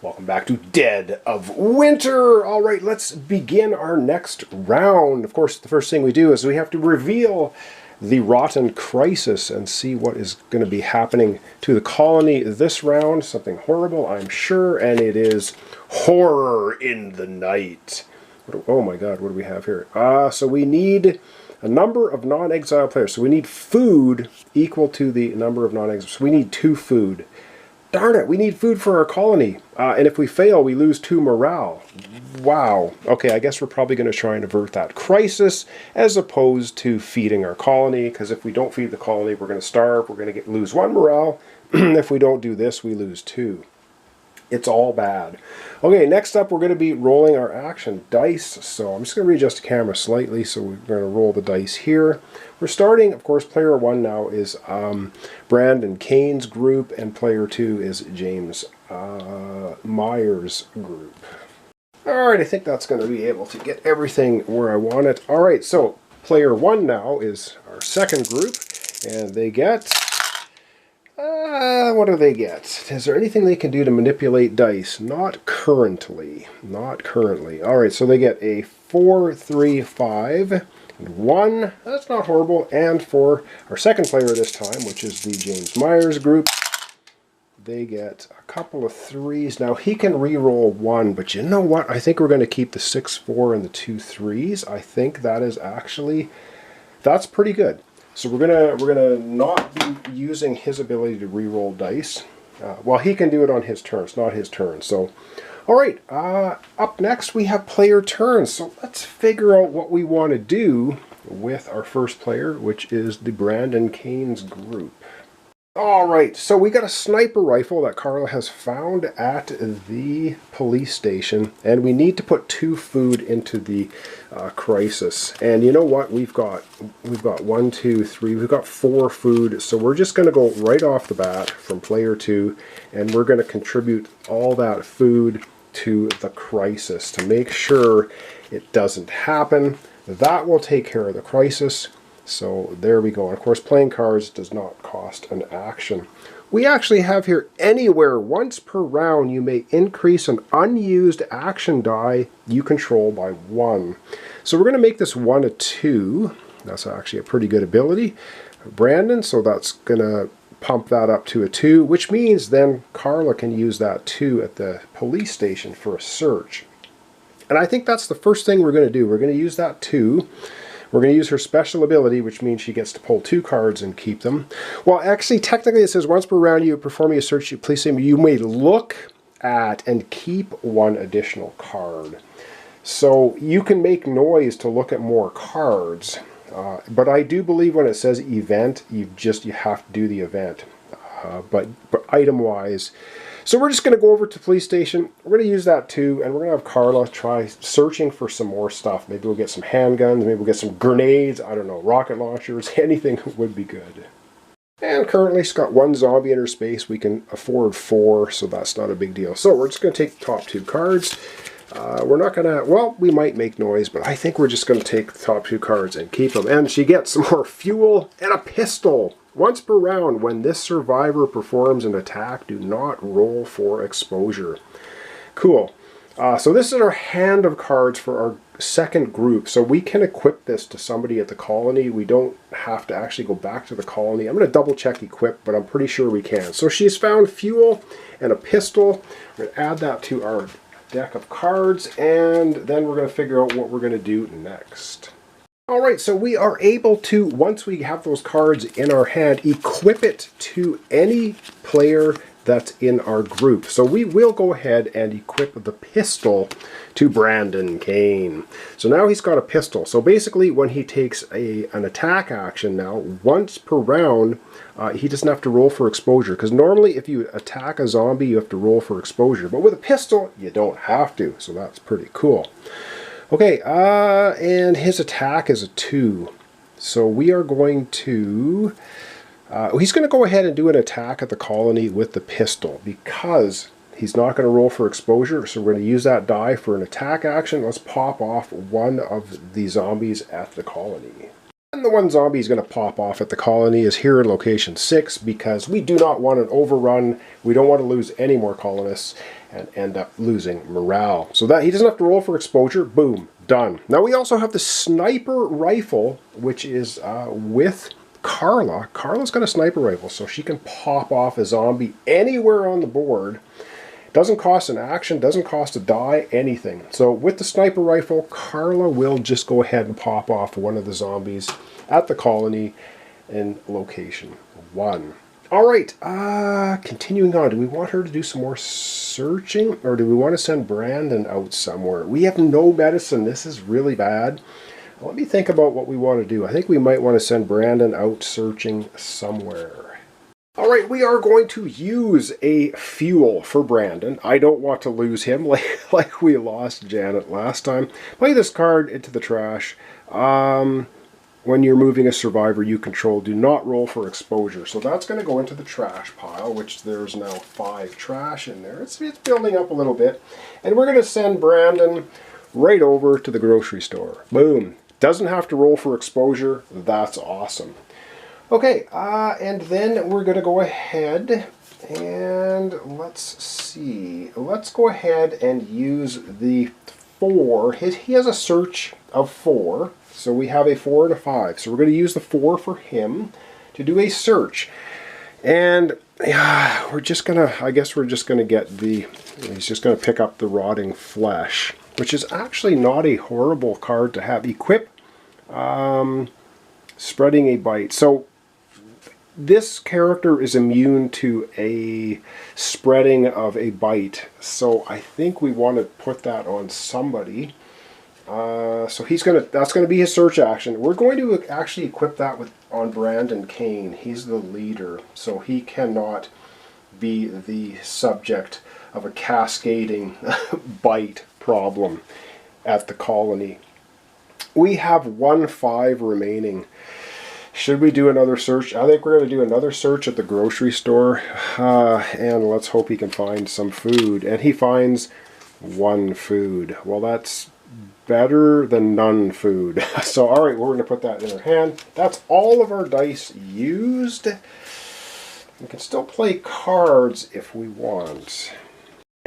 Welcome back to Dead of Winter. All right, let's begin our next round. Of course, the first thing we do is we have to reveal the Rotten Crisis and see what is going to be happening to the colony this round. Something horrible, I'm sure, and it is Horror in the Night. Oh my god, what do we have here? So we need a number of non-exile players. So we need food equal to the number of non-exile. So we need 2 food. Darn it, we need food for our colony. And if we fail, we lose 2 morale. Wow. Okay, I guess we're probably going to try and avert that crisis as opposed to feeding our colony, because if we don't feed the colony, we're going to starve. We're going to lose 1 morale. If we don't do this, we lose 2. It's all bad. Okay, next up we're going to be rolling our action dice. So I'm just going to readjust the camera slightly. So we're going to roll the dice here. We're starting, of course, player 1 now is Brandon Kane's group, and player 2 is James Myers' group. Alright, I think that's going to be able to get everything where I want it. Alright, so player 1 now is our second group, and they get... what do they get? Is there anything they can do to manipulate dice? Not currently. Not currently. Alright, so they get a 4, 3, 5, and 1. That's not horrible. And for our second player this time, which is the James Myers group, they get a couple of 3s. Now, he can re-roll 1, but you know what? I think we're going to keep the 6, 4, and the 2 3s. I think that is actually... that's pretty good. So we're gonna not be using his ability to re-roll dice. Well, he can do it on his turn. It's not his turn. So, all right. Up next we have player turn. So let's figure out what we want to do with our first player, which is the Brandon Kane's group. All right. So we got a sniper rifle that Carla has found at the police station, and we need to put 2 food into the crisis. And you know what? We've got 1, 2, 3. We've got 4 food. So we're just going to go right off the bat from player 2, and we're going to contribute all that food to the crisis to make sure it doesn't happen. That will take care of the crisis. So there we go. And of course, playing cards does not cost an action. We actually have here anywhere once per round you may increase an unused action die you control by 1. So we're going to make this 1 a 2. That's actually a pretty good ability, Brandon. So that's going to pump that up to a 2, which means then Carla can use that 2 at the police station for a search. And I think that's the first thing we're going to do. We're going to use that 2. We're going to use her special ability, which means she gets to pull 2 cards and keep them. Well, actually, technically it says once per round you performing a search, you may look at and keep 1 additional card. So you can make noise to look at more cards. But I do believe when it says event, you have to do the event. But item-wise... so we're just going to go over to the police station. We're going to use that too, and we're going to have Carla try searching for some more stuff. Maybe we'll get some handguns, maybe we'll get some grenades, I don't know, rocket launchers, anything would be good. And currently she's got 1 zombie in her space. We can afford 4, so that's not a big deal. So we're just going to take the top 2 cards. We're not going to, well, we might make noise, but I think we're just going to take the top 2 cards and keep them. And she gets some more fuel and a pistol. Once per round, when this survivor performs an attack, do not roll for exposure. Cool. So this is our hand of cards for our second group. So we can equip this to somebody at the colony. We don't have to actually go back to the colony. I'm going to double check equip, but I'm pretty sure we can. So she's found fuel and a pistol. We're going to add that to our deck of cards, and then we're going to figure out what we're going to do next. Alright, so we are able to, once we have those cards in our hand, equip it to any player that's in our group. So we will go ahead and equip the pistol to Brandon Kane. So now he's got a pistol. So basically when he takes an attack action now, once per round, he doesn't have to roll for exposure. Because normally if you attack a zombie, you have to roll for exposure. But with a pistol, you don't have to. So that's pretty cool. Okay, and his attack is a 2. So we are going to... he's going to go ahead and do an attack at the colony with the pistol because he's not going to roll for exposure. So we're going to use that die for an attack action. Let's pop off 1 of the zombies at the colony. And the one zombie is going to pop off at the colony is here in location 6, because we do not want an overrun. We don't want to lose any more colonists and end up losing morale. So that he doesn't have to roll for exposure. Boom, done. Now we also have the sniper rifle, which is with Carla. Carla's got a sniper rifle, so she can pop off a zombie anywhere on the board. Doesn't cost an action, doesn't cost a die, anything. So with the sniper rifle, Carla will just go ahead and pop off one of the zombies at the colony in location 1. All right, continuing on. Do we want her to do some more searching, or do we want to send Brandon out somewhere? We have no medicine. This is really bad. Let me think about what we want to do. I think we might want to send Brandon out searching somewhere. All right, we are going to use a fuel for Brandon. I don't want to lose him like we lost Janet last time. Play this card into the trash. When you're moving a survivor you control, do not roll for exposure. So that's going to go into the trash pile, which there's now 5 trash in there. It's building up a little bit. And we're going to send Brandon right over to the grocery store. Boom. Doesn't have to roll for exposure. That's awesome. Okay, and then we're going to go ahead and let's see. Let's go ahead and use the 4. He has a search of 4, so we have a 4 and a 5. So we're going to use the 4 for him to do a search. And we're just going to, I guess we're just going to get he's just going to pick up the rotting flesh, which is actually not a horrible card to have. Equip spreading a bite. So this character is immune to a spreading of a bite, so I think we want to put that on somebody. So that's gonna be his search action. We're going to actually equip that on Brandon Kane. He's the leader, so he cannot be the subject of a cascading bite problem at the colony. We have 1 5 remaining. Should we do another search? I think we're going to do another search at the grocery store. And let's hope he can find some food. And he finds 1 food. Well, that's better than none food. So, all right, we're going to put that in our hand. That's all of our dice used. We can still play cards if we want.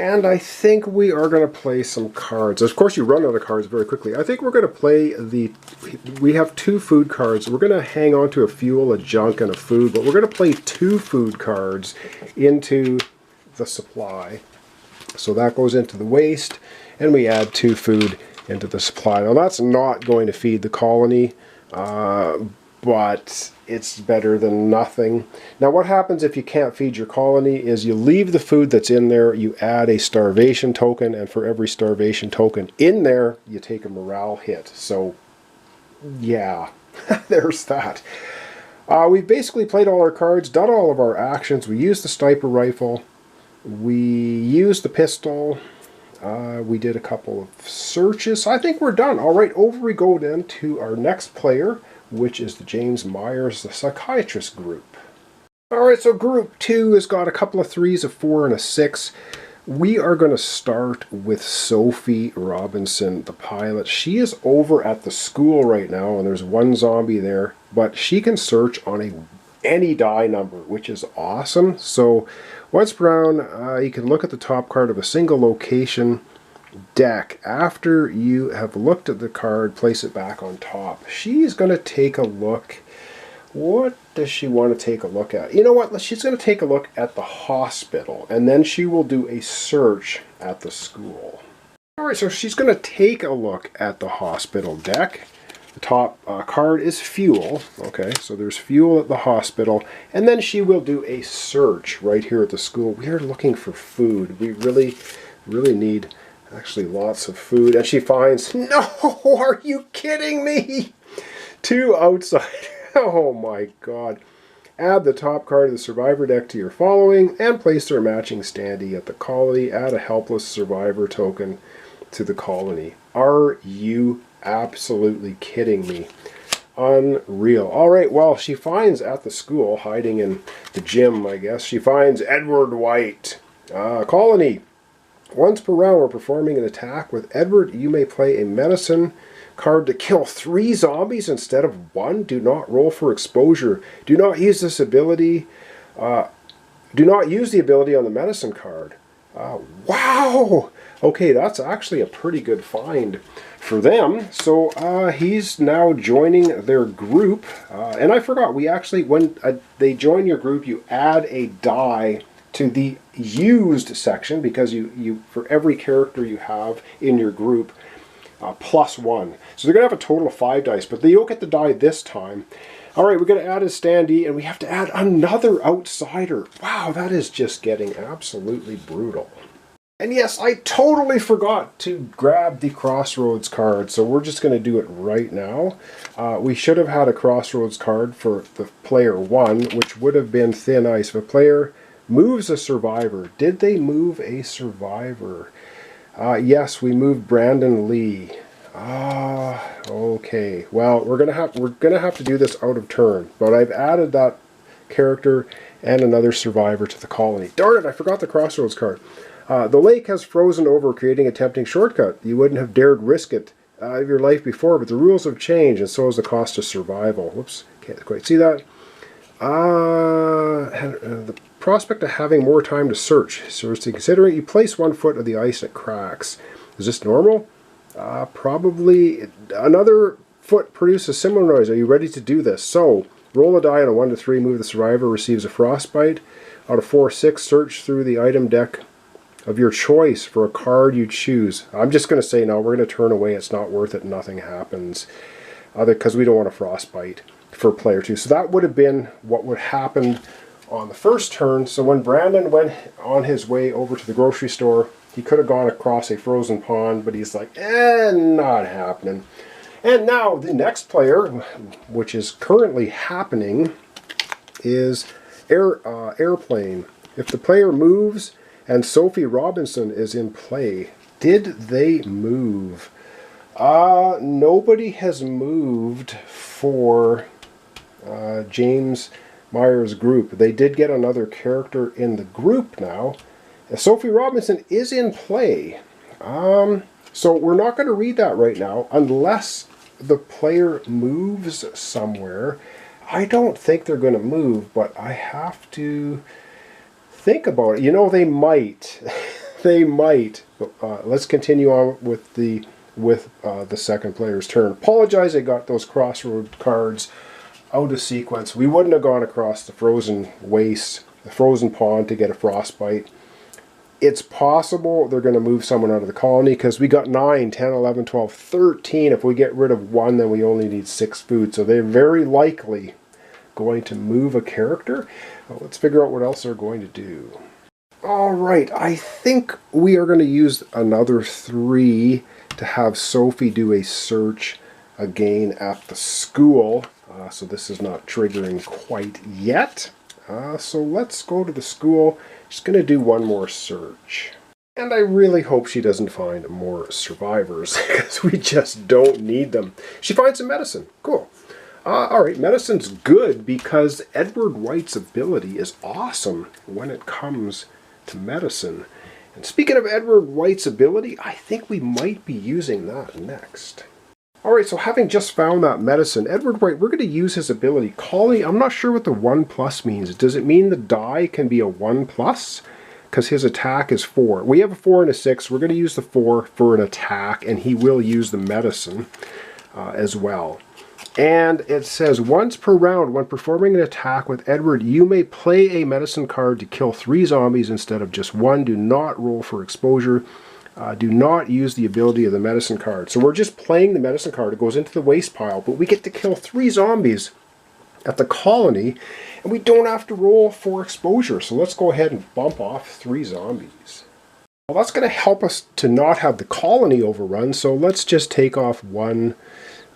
And I think we are going to play some cards. Of course, you run out of cards very quickly. I think we're going to play we have 2 food cards. We're going to hang on to a fuel, a junk, and a food, but we're going to play 2 food cards into the supply. So that goes into the waste, and we add 2 food into the supply. Now, that's not going to feed the colony, but it's better than nothing. Now what happens if you can't feed your colony is you leave the food that's in there, you add a starvation token, and for every starvation token in there, you take a morale hit. So yeah, there's that. We've basically played all our cards, done all of our actions. We used the sniper rifle, we used the pistol, we did a couple of searches. So I think we're done. All right, over we go then to our next player, which is the James Myers, the Psychiatrist group. Alright, so group 2 has got a couple of 3s, a 4, and a 6. We are going to start with Sophie Robinson, the pilot. She is over at the school right now, and there's 1 zombie there, but she can search on any die number, which is awesome. So once per round, you can look at the top card of a single location deck. After you have looked at the card, place it back on top. She's going to take a look. What does she want to take a look at? You know what? She's going to take a look at the hospital, and then she will do a search at the school. Alright, so she's going to take a look at the hospital deck. The top card is fuel. Okay, so there's fuel at the hospital, and then she will do a search right here at the school. We are looking for food. We really need actually lots of food, and she finds, no, are you kidding me? 2 outside. Oh my god. Add the top card of the survivor deck to your following and place their matching standee at the colony. Add a helpless survivor token to the colony. Are you absolutely kidding me? Unreal. Alright, well, she finds at the school, hiding in the gym, I guess, she finds Edward White. Colony. Once per round, we're performing an attack with Edward. You may play a medicine card to kill 3 zombies instead of 1. Do not roll for exposure. Do not use this ability. Do not use the ability on the medicine card. Wow! Okay, that's actually a pretty good find for them. So he's now joining their group. And I forgot, we actually, when they join your group, you add a die to the used section, because you for every character you have in your group, +1. So they're going to have a total of 5 dice, but they don't get the die this time. Alright, we're going to add a standee, and we have to add another outsider. Wow, that is just getting absolutely brutal. And yes, I totally forgot to grab the Crossroads card, so we're just going to do it right now. We should have had a Crossroads card for the player 1, which would have been Thin Ice. If a player moves a survivor. Did they move a survivor? Yes, we moved Brandon Lee. Okay. Well, we're gonna have to do this out of turn. But I've added that character and another survivor to the colony. Darn it! I forgot the Crossroads card. The lake has frozen over, creating a tempting shortcut. You wouldn't have dared risk it of your life before, but the rules have changed, and so has the cost of survival. Whoops! Can't quite see that. The prospect of having more time to search. So to consider it, you place 1 foot of the ice and it cracks. Is this normal? Probably. Another foot produces a similar noise. Are you ready to do this? So, roll a die on a 1 to 3, move the survivor, receives a frostbite. Out of 4 or 6, search through the item deck of your choice for a card you choose. I'm just going to say no, we're going to turn away. It's not worth it. Nothing happens. Because we don't want a frostbite for player 2. So that would have been what would happen on the first turn. So when Brandon went on his way over to the grocery store, he could have gone across a frozen pond, but he's like, not happening. And now the next player, which is currently happening, is Airplane. If the player moves and Sophie Robinson is in play, did they move? Nobody has moved for James Myers' group. They did get another character in the group now. Sophie Robinson is in play. So we're not going to read that right now unless the player moves somewhere. I don't think they're going to move, but I have to think about it. You know, they might. They might. Let's continue on with the second player's turn. Apologize, I got those crossroad cards out of sequence. We wouldn't have gone across the frozen waste, the frozen pond to get a frostbite. It's possible they're going to move someone out of the colony because we got 9, 10, 11, 12, 13. If we get rid of 1, then we only need 6 food. So they're very likely going to move a character. Well, let's figure out what else they're going to do. All right, I think we are going to use another 3 to have Sophie do a search again at the school. So this is not triggering quite yet. So let's go to the school. She's going to do 1 more search. And I really hope she doesn't find more survivors, because we just don't need them. She finds some medicine. Cool. Alright, medicine's good because Edward White's ability is awesome when it comes to medicine. And speaking of Edward White's ability, I think we might be using that next. Alright, so having just found that medicine, Edward White, we're going to use his ability. Colony, I'm not sure what the 1+ means. Does it mean the die can be a 1+? Because his attack is 4. We have a 4 and a 6. We're going to use the 4 for an attack, and he will use the medicine as well. And it says, once per round, when performing an attack with Edward, you may play a medicine card to kill 3 zombies instead of just 1. Do not roll for exposure. Do not use the ability of the medicine card. So we're just playing the medicine card. It goes into the waste pile, but we get to kill 3 zombies at the colony, and we don't have to roll for exposure. So let's go ahead and bump off 3 zombies. Well, that's going to help us to not have the colony overrun, so let's just take off 1,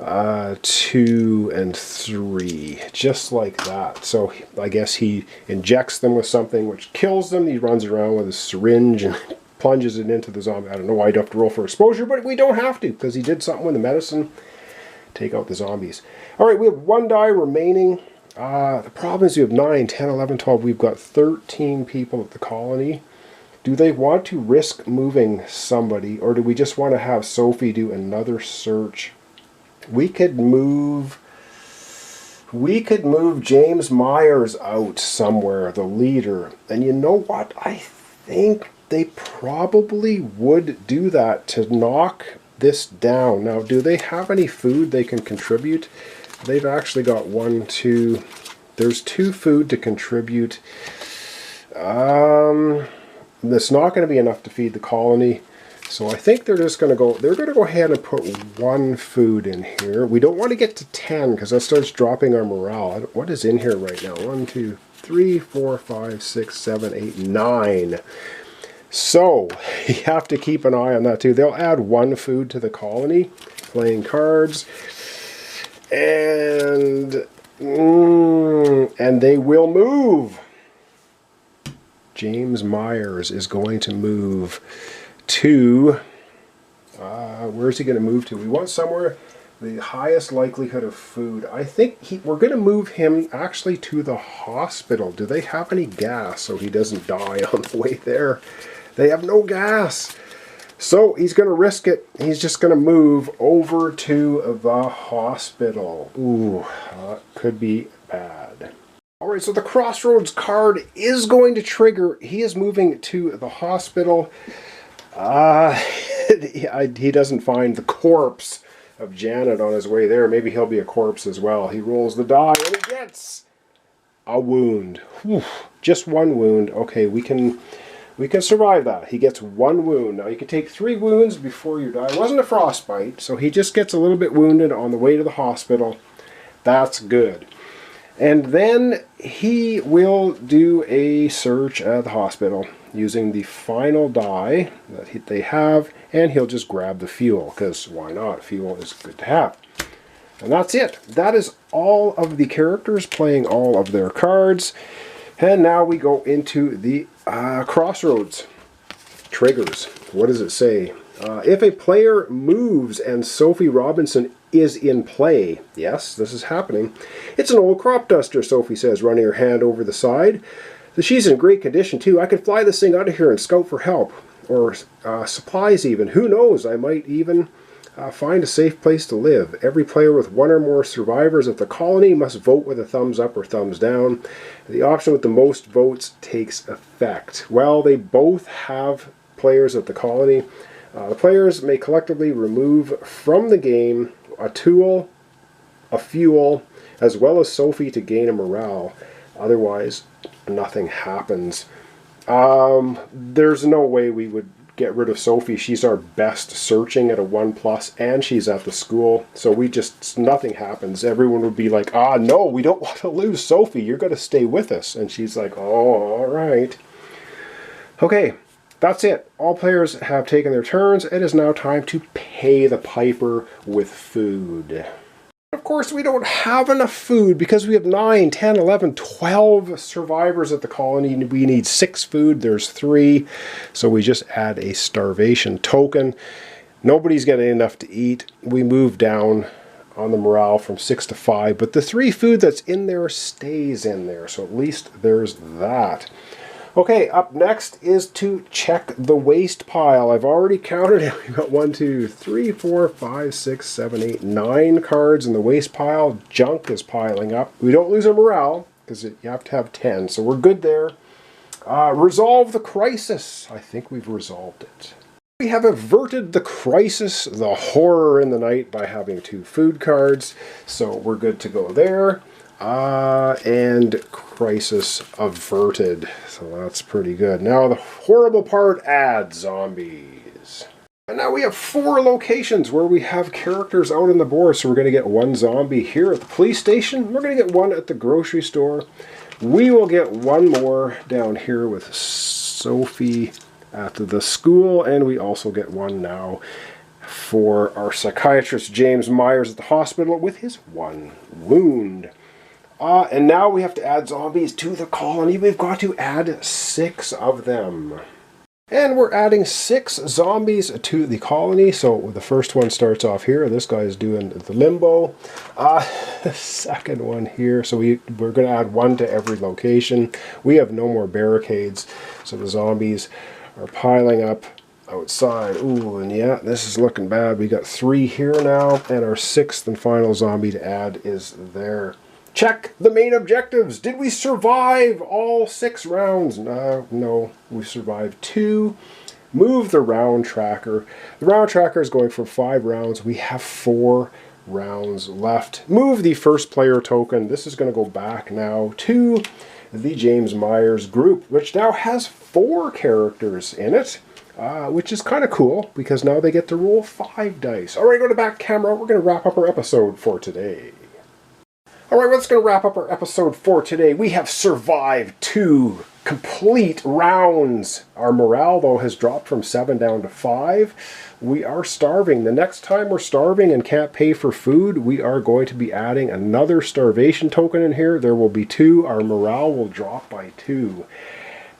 2, and 3, just like that. So I guess he injects them with something which kills them. He runs around with a syringe and plunges it into the zombie. I don't know why I'd have to roll for exposure, but we don't have to because he did something with the medicine. Take out the zombies. Alright, we have 1 die remaining. The problem is we have 9, 10, 11, 12. We've got 13 people at the colony. Do they want to risk moving somebody, or do we just want to have Sophie do another search We could move James Myers out somewhere, the leader. And you know what? I think they probably would do that to knock this down. Now, do they have any food they can contribute? They've actually got 1, 2. There's 2 food to contribute. That's not going to be enough to feed the colony. So I think they're just going to go, they're going to go ahead and put 1 food in here. We don't want to get to 10 because that starts dropping our morale. What is in here right now? 1, 2, 3, 4, 5, 6, 7, 8, 9. So you have to keep an eye on that too. They'll add 1 food to the colony, playing cards, and they will move. James Myers is going to move to, where's he going to move to? We want somewhere the highest likelihood of food. I think we're going to move him actually to the hospital. Do they have any gas so he doesn't die on the way there? They have no gas. So he's going to risk it. He's just going to move over to the hospital. Ooh, could be bad. Alright, so the Crossroads card is going to trigger. He is moving to the hospital. He doesn't find the corpse of Janet on his way there. Maybe he'll be a corpse as well. He rolls the die and he gets a wound. Whew, just 1 wound. Okay, we can survive that. He gets 1 wound. Now you can take 3 wounds before you die. It wasn't a frostbite, so he just gets a little bit wounded on the way to the hospital. That's good. And then he will do a search at the hospital using the final die that they have, and he'll just grab the fuel, because why not? Fuel is good to have. And that's it. That is all of the characters playing all of their cards. And now we go into the Crossroads triggers. What does it say? If a player moves and Sophie Robinson is in play, yes, this is happening. It's an old crop duster, Sophie says, running her hand over the side. She's in great condition, too. I could fly this thing out of here and scout for help, or supplies even. Who knows? I might even find a safe place to live. Every player with 1 or more survivors at the colony must vote with a thumbs up or thumbs down. The option with the most votes takes effect. Well, they both have players at the colony. The players may collectively remove from the game a tool, a fuel, as well as Sophie to gain a morale. Otherwise, nothing happens. There's no way we would get rid of Sophie. She's our best searching at a 1+, and she's at the school. So nothing happens. Everyone would be like, no, we don't want to lose Sophie. You're going to stay with us. And she's like, oh, all right. Okay. That's it. All players have taken their turns. It is now time to pay the piper with food. Of course, we don't have enough food because we have 9, 10, 11, 12 survivors at the colony. We need 6 food. There's 3. So we just add a starvation token. Nobody's getting enough to eat. We move down on the morale from 6 to 5. But the 3 food that's in there stays in there. So at least there's that. Okay, up next is to check the waste pile. I've already counted it. We've got 1, 2, 3, 4, 5, 6, 7, 8, 9 cards in the waste pile. Junk is piling up. We don't lose our morale because you have to have 10, so we're good there. Resolve the crisis. I think we've resolved it. We have averted the crisis, the horror in the night, by having 2 food cards, so we're good to go there. And crisis averted. So that's pretty good. Now the horrible part, add zombies. And now we have 4 locations where we have characters out on the board. So we're going to get 1 zombie here at the police station. We're going to get 1 at the grocery store. We will get 1 more down here with Sophie at the school. And we also get 1 now for our psychiatrist James Myers at the hospital with his 1 wound. And now we have to add zombies to the colony. We've got to add 6 of them. And we're adding 6 zombies to the colony. So the first one starts off here. This guy is doing the limbo. The second one here. So we're going to add 1 to every location. We have no more barricades. So the zombies are piling up. outside. Ooh, and yeah, this is looking bad. We got 3 here now, and our 6th and final zombie to add is there. Check the main objectives. Did we survive all 6 rounds? No, we survived 2. Move the round tracker. The round tracker is going for 5 rounds. We have 4 rounds left. Move the first player token. This is going to go back now to the James Myers group, which now has 4 characters in it, which is kind of cool because now they get to roll 5 dice. All right, go to back camera. We're going to wrap up our episode for today. All right, that's going to wrap up our episode for today. We have survived 2 complete rounds. Our morale, though, has dropped from 7 down to 5. We are starving. The next time we're starving and can't pay for food, we are going to be adding another starvation token in here. There will be 2. Our morale will drop by 2.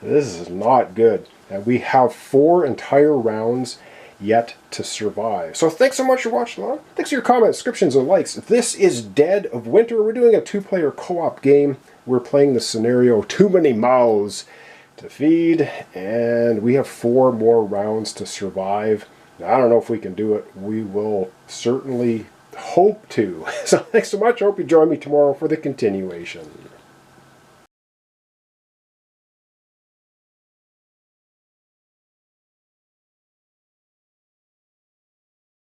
This is not good. And we have 4 entire rounds yet to survive. So thanks so much for watching along. Thanks for your comments, subscriptions, and likes. This is Dead of Winter. We're doing a 2-player co-op game. We're playing the scenario Too Many Mouths to Feed, and we have 4 more rounds to survive. I don't know if we can do it. We will certainly hope to. So thanks so much. I hope you join me tomorrow for the continuation.